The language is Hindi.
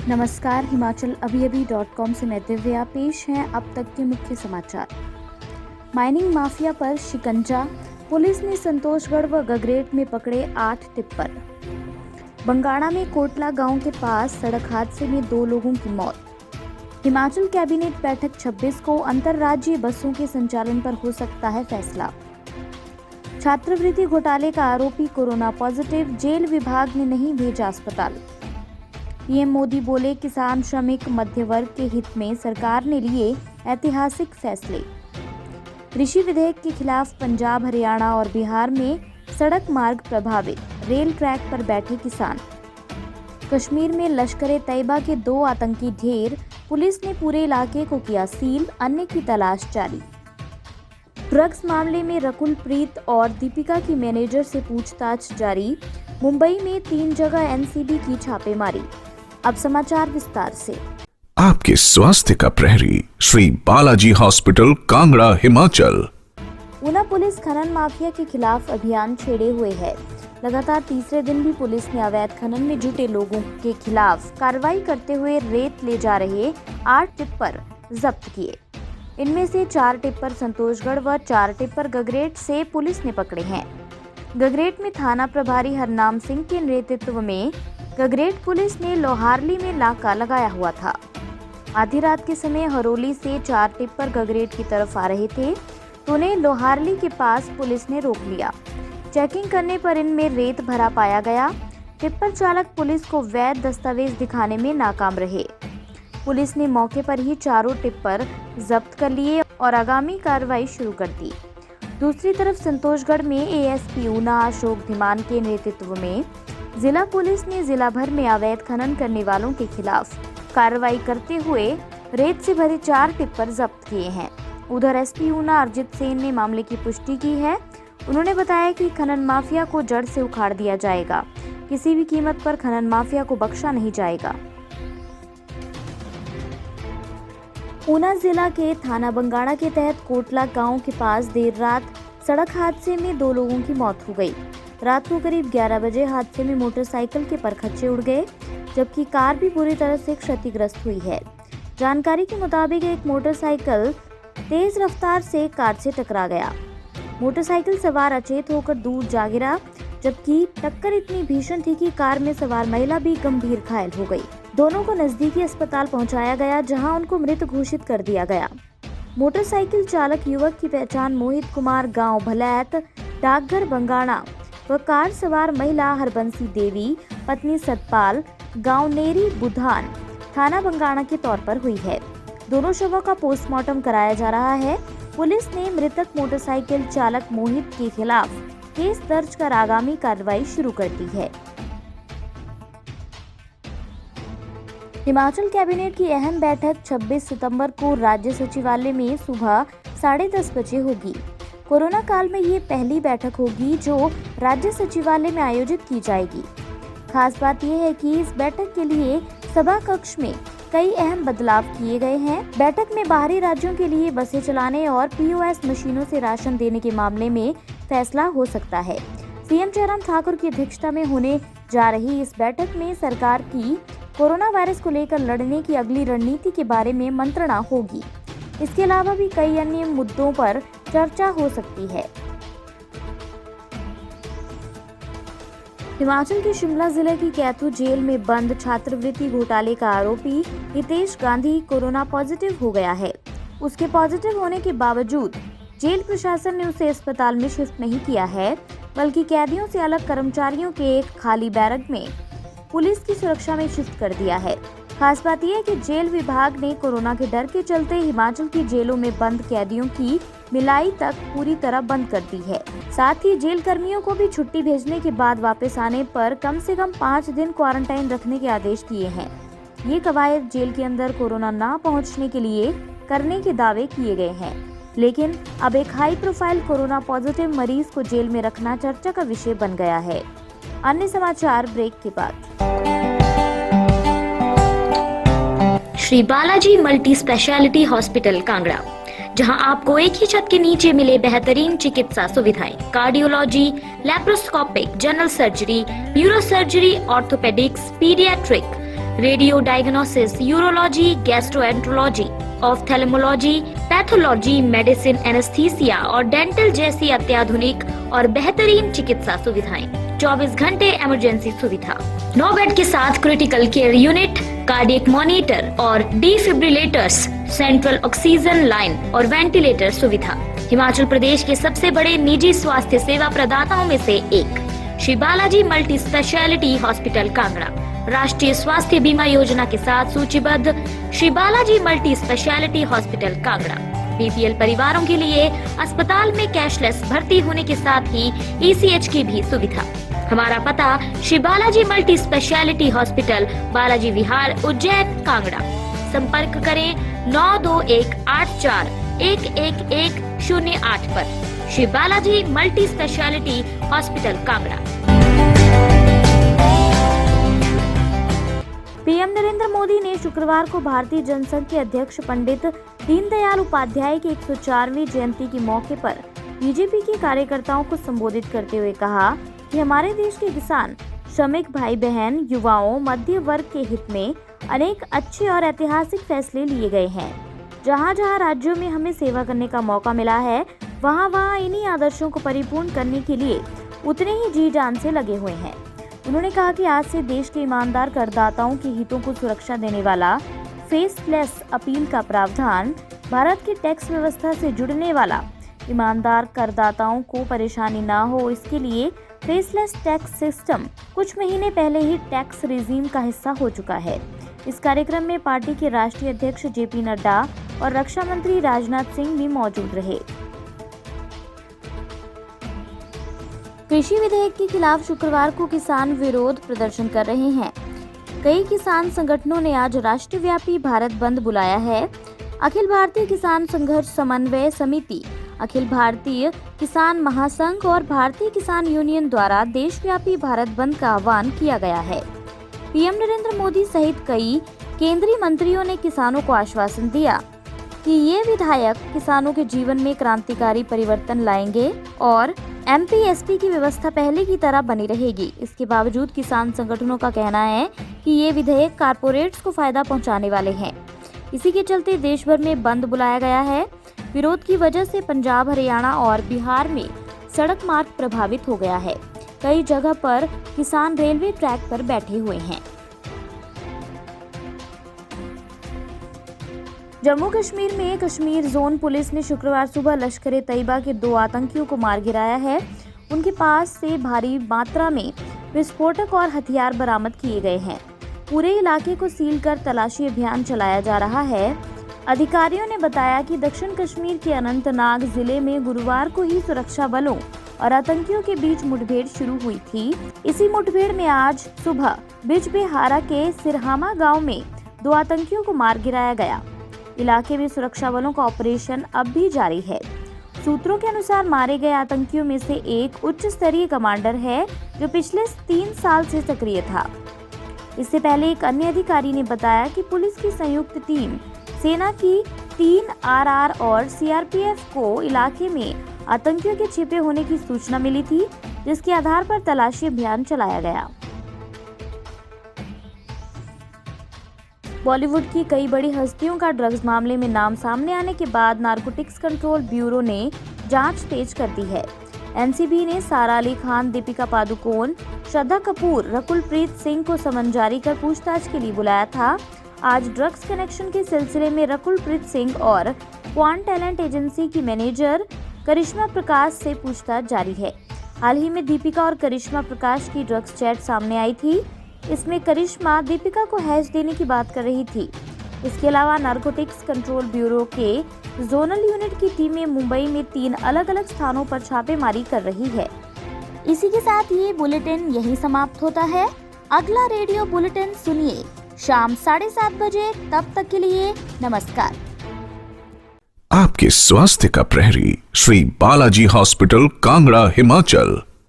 नमस्कार, हिमाचल अभी-अभी.com से मैं दिव्या। पेश हैं अब तक के मुख्य समाचार। माइनिंग माफिया पर शिकंजा, पुलिस ने संतोषगढ़ व गगरेट में पकड़े 8 टिप्पर। बंगाणा में कोटला गांव के पास सड़क हादसे में 2 लोगों की मौत। हिमाचल कैबिनेट बैठक 26 को अंतर्राज्यीय बसों के संचालन पर हो सकता है फैसला। छात्रवृत्ति घोटाले का आरोपी कोरोना पॉजिटिव, जेल विभाग ने नहीं भेजा अस्पताल। पीएम मोदी बोले, किसान, श्रमिक, मध्य वर्ग के हित में सरकार ने लिए ऐतिहासिक फैसले। कृषि विधेयक के खिलाफ पंजाब, हरियाणा और बिहार में सड़क मार्ग प्रभावित, रेल ट्रैक पर बैठे किसान। कश्मीर में लश्कर-ए-तैयबा के 2 आतंकी ढेर, पुलिस ने पूरे इलाके को किया सील, अन्य की तलाश जारी। ड्रग्स मामले में रकुल प्रीत और दीपिका की मैनेजर से पूछताछ जारी। मुंबई में 3 जगह एनसीबी की छापेमारी। अब समाचार विस्तार से। आपके स्वास्थ्य का प्रहरी श्री बालाजी हॉस्पिटल, कांगड़ा, हिमाचल। ऊना पुलिस खनन माफिया के खिलाफ अभियान छेड़े हुए है। लगातार तीसरे दिन भी पुलिस ने अवैध खनन में जुटे लोगों के खिलाफ कार्रवाई करते हुए रेत ले जा रहे 8 टिप्पर जब्त किए। इनमें से 4 टिप्पर संतोषगढ़ व 4 टिप्पर गगरेट से पुलिस ने पकड़े हैं। गगरेट में थाना प्रभारी हरनाम सिंह के नेतृत्व में गगरेट पुलिस ने लोहारली में नाका लगाया हुआ था। आधी रात के समय हरोली से 4 टिप्पर गगरेट की तरफ आ रहे थे तो उन्हें लोहारली के पास पुलिस ने रोक लिया। चेकिंग करने पर इनमें रेत भरा पाया गया। टिप्पर चालक पुलिस को वैध दस्तावेज दिखाने में नाकाम रहे। पुलिस ने मौके पर ही चारों टिप्पर जब्त कर लिए और आगामी कार्रवाई शुरू कर दी। दूसरी तरफ संतोषगढ़ में एएसपी ऊना अशोक धीमान के नेतृत्व में जिला पुलिस ने जिला भर में अवैध खनन करने वालों के खिलाफ कार्रवाई करते हुए रेत से भरे 4 टिप्पर जब्त किए हैं। उधर एसपी ऊना अरजित सेन ने मामले की पुष्टि की है। उन्होंने बताया कि खनन माफिया को जड़ से उखाड़ दिया जाएगा। किसी भी कीमत पर खनन माफिया को बख्शा नहीं जाएगा। ऊना जिला के थाना बंगाणा के तहत कोटला गांव के पास देर रात सड़क हादसे में 2 लोगों की मौत हो गई। रात को करीब 11 बजे हादसे में मोटरसाइकिल के परखच्चे उड़ गए, जबकि कार भी बुरी तरह से क्षतिग्रस्त हुई है। जानकारी के मुताबिक एक मोटरसाइकिल तेज रफ्तार से कार से टकरा गया। मोटरसाइकिल सवार अचेत होकर दूर जा गिरा, जबकि टक्कर इतनी भीषण थी कि कार में सवार महिला भी गंभीर घायल हो गई। दोनों को नजदीकी अस्पताल पहुंचाया गया, जहां उनको मृत घोषित कर दिया गया। मोटरसाइकिल चालक युवक की पहचान मोहित कुमार गांव भलैत, डाकघर बंगाणा व कार सवार महिला हरबंसी देवी, पत्नी सतपाल, गांव नेरी बुधान, थाना बंगाणा के तौर पर हुई है। दोनों शवों का पोस्टमार्टम कराया जा रहा है। पुलिस ने मृतक मोटरसाइकिल चालक मोहित के खिलाफ केस दर्ज कर आगामी कार्रवाई शुरू कर दी है। हिमाचल कैबिनेट की अहम बैठक 26 सितंबर को राज्य सचिवालय में सुबह 10:30 बजे होगी। कोरोना काल में ये पहली बैठक होगी जो राज्य सचिवालय में आयोजित की जाएगी। खास बात यह है कि इस बैठक के लिए सभा कक्ष में कई अहम बदलाव किए गए हैं। बैठक में बाहरी राज्यों के लिए बसें चलाने और पीओएस मशीनों से राशन देने के मामले में फैसला हो सकता है। सीएम जयराम ठाकुर की अध्यक्षता में होने जा रही इस बैठक में सरकार की कोरोना वायरस को लेकर लड़ने की अगली रणनीति के बारे में मंत्रणा होगी। इसके अलावा भी कई अन्य मुद्दों पर चर्चा हो सकती है। हिमाचल के शिमला जिले की कैथू जेल में बंद छात्रवृत्ति घोटाले का आरोपी हितेश गांधी कोरोना पॉजिटिव हो गया है। उसके पॉजिटिव होने के बावजूद जेल प्रशासन ने उसे अस्पताल में शिफ्ट नहीं किया है, बल्कि कैदियों से अलग कर्मचारियों के एक खाली बैरक में पुलिस की सुरक्षा में शिफ्ट कर दिया है। खास बात यह है कि जेल विभाग ने कोरोना के डर के चलते हिमाचल की जेलों में बंद कैदियों की मिलाई तक पूरी तरह बंद कर दी है। साथ ही जेल कर्मियों को भी छुट्टी भेजने के बाद वापस आने पर कम से कम 5 दिन क्वारंटाइन रखने के आदेश दिए हैं। ये कवायद जेल के अंदर कोरोना ना पहुंचने के लिए करने के दावे किए गए हैं, लेकिन अब एक हाई प्रोफाइल कोरोना पॉजिटिव मरीज को जेल में रखना चर्चा का विषय बन गया है। अन्य समाचार ब्रेक के बाद। Shri Balaji multi speciality hospital Kangra, जहां आपको एक ही छत के नीचे मिले बेहतरीन चिकित्सा सुविधाएं, cardiology, laparoscopic, general surgery, neuro surgery, orthopaedics, paediatric, radio diagnosis, urology, gastroenterology, ophthalmology, pathology, medicine, anaesthesia और डेंटल जैसी अत्याधुनिक और बेहतरीन चिकित्सा सुविधाएं, 24 घंटे इमरजेंसी सुविधा, 9 बेड के साथ critical care unit, cardiac monitor और डिफिब्रिलेटर्स, सेंट्रल ऑक्सीजन लाइन और वेंटिलेटर सुविधा। हिमाचल प्रदेश के सबसे बड़े निजी स्वास्थ्य सेवा प्रदाताओं में से एक Shri Balaji multi speciality hospital Kangra राष्ट्रीय स्वास्थ्य बीमा योजना के साथ सूचीबद्ध Shri Balaji multi speciality hospital Kangra BPL परिवारों के लिए अस्पताल में कैशलेस भर्ती होने के साथ ही ईसीएच की भी सुविधा। हमारा पता Shri Balaji multi speciality hospital, Balaji Vihar, Ujjain, Kangra. संपर्क करें 9218411108 पर। Shri Balaji multi speciality hospital Kangra. PM Narendra Modi ने शुक्रवार को भारतीय जनसंघ के अध्यक्ष पंडित दीनदयाल उपाध्याय की 104वीं जयंती के मौके पर बीजेपी के कार्यकर्ताओं को संबोधित करते हुए कहा कि हमारे देश के किसान, श्रमिक भाई बहन, युवाओं, मध्य वर्ग के हित में अनेक अच्छे और ऐतिहासिक फैसले लिए गए हैं। जहां जहां राज्यों में हमें सेवा करने का मौका मिला है, वहां इन्हीं आदर्शों को परिपूर्ण करने के लिए उतने ही जी जान से लगे हुए हैं। उन्होंने कहा कि आज से देश के ईमानदार करदाताओं के हितों को सुरक्षा देने वाला फेसलेस अपील का प्रावधान, भारत की टैक्स व्यवस्था से जुड़ने वाला, ईमानदार करदाताओं को परेशानी ना हो इसके लिए फेसलेस टैक्स सिस्टम कुछ महीने पहले ही टैक्स रिजीम का हिस्सा हो चुका है। इस कार्यक्रम में पार्टी के राष्ट्रीय अध्यक्ष जेपी नड्डा और रक्षा मंत्री राजनाथ सिंह भी मौजूद रहे। कृषि विधेयक के खिलाफ शुक्रवार को किसान विरोध प्रदर्शन कर रहे हैं। कई किसान संगठनों ने आज राष्ट्रव्यापी भारत बंद बुलाया है। अखिल भारतीय किसान संघर्ष समन्वय समिति, अखिल भारतीय किसान महासंघ और भारतीय किसान यूनियन द्वारा देशव्यापी भारत बंद का आह्वान किया गया है। पीएम नरेंद्र मोदी सहित कई केंद्रीय मंत्रियों ने किसानों को आश्वासन दिया कि ये विधेयक किसानों के जीवन में क्रांतिकारी परिवर्तन लाएंगे और एमपीएसपी की व्यवस्था पहले की तरह बनी रहेगी। इसके बावजूद किसान संगठनों का कहना है कि ये विधेयक कारपोरेट्स को फायदा पहुंचाने वाले हैं। इसी के चलते देश भर में बंद बुलाया गया है। विरोध की वजह से पंजाब, हरियाणा और बिहार में सड़क मार्ग प्रभावित हो गया है। कई जगह पर किसान रेलवे ट्रैक पर बैठे हुए हैं। जम्मू कश्मीर में कश्मीर जोन पुलिस ने शुक्रवार सुबह लश्कर ए तैयबा के 2 आतंकियों को मार गिराया है। उनके पास से भारी मात्रा में विस्फोटक और हथियार बरामद किए गए हैं। पूरे इलाके को सील कर तलाशी अभियान चलाया जा रहा है। अधिकारियों ने बताया कि दक्षिण कश्मीर के अनंतनाग जिले में गुरुवार को ही सुरक्षा बलों और आतंकियों के बीच मुठभेड़ शुरू हुई थी। इसी मुठभेड़ में आज सुबह बिजबेहारा के सिरहामा गांव में 2 आतंकियों को मार गिराया गया। इलाके में सुरक्षा बलों का ऑपरेशन अब भी जारी है। सूत्रों के अनुसार मारे गए आतंकियों में से एक उच्च स्तरीय कमांडर है जो पिछले 3 साल से सक्रिय था। इससे पहले एक अन्य अधिकारी ने बताया कि पुलिस की संयुक्त टीम, सेना की 3 आरआर और सीआरपीएफ को इलाके में आतंकियों के छिपे होने की सूचना मिली थी, जिसके आधार पर तलाशी अभियान चलाया गया। बॉलीवुड की कई बड़ी हस्तियों का ड्रग्स मामले में नाम सामने आने के बाद नारकोटिक्स कंट्रोल ब्यूरो ने जांच तेज कर दी है। एनसीबी ने सारा अली खान, दीपिका पादुकोण, श्रद्धा कपूर, रकुल प्रीत सिंह को समन जारी कर पूछताछ के लिए बुलाया था। आज ड्रग्स कनेक्शन के सिलसिले में रकुल प्रीत सिंह और क्वान टैलेंट एजेंसी की मैनेजर करिश्मा प्रकाश से पूछताछ जारी है। हाल ही में दीपिका और करिश्मा प्रकाश की ड्रग्स चैट सामने आई थी। इसमें करिश्मा दीपिका को हैज देने की बात कर रही थी। इसके अलावा नारकोटिक्स कंट्रोल ब्यूरो के जोनल यूनिट की टीमें मुंबई में 3 अलग-अलग स्थानों पर छापेमारी कर रही है। इसी के साथ ये बुलेटिन यहीं समाप्त होता है। अगला रेडियो बुलेटिन सुनिए शाम 7:30 बजे। तब तक के लिए नमस्कार। आपके स्वास्थ्य का प्रहरी श्री बालाजी हॉस्पिटल, कांगड़ा, हिमाचल।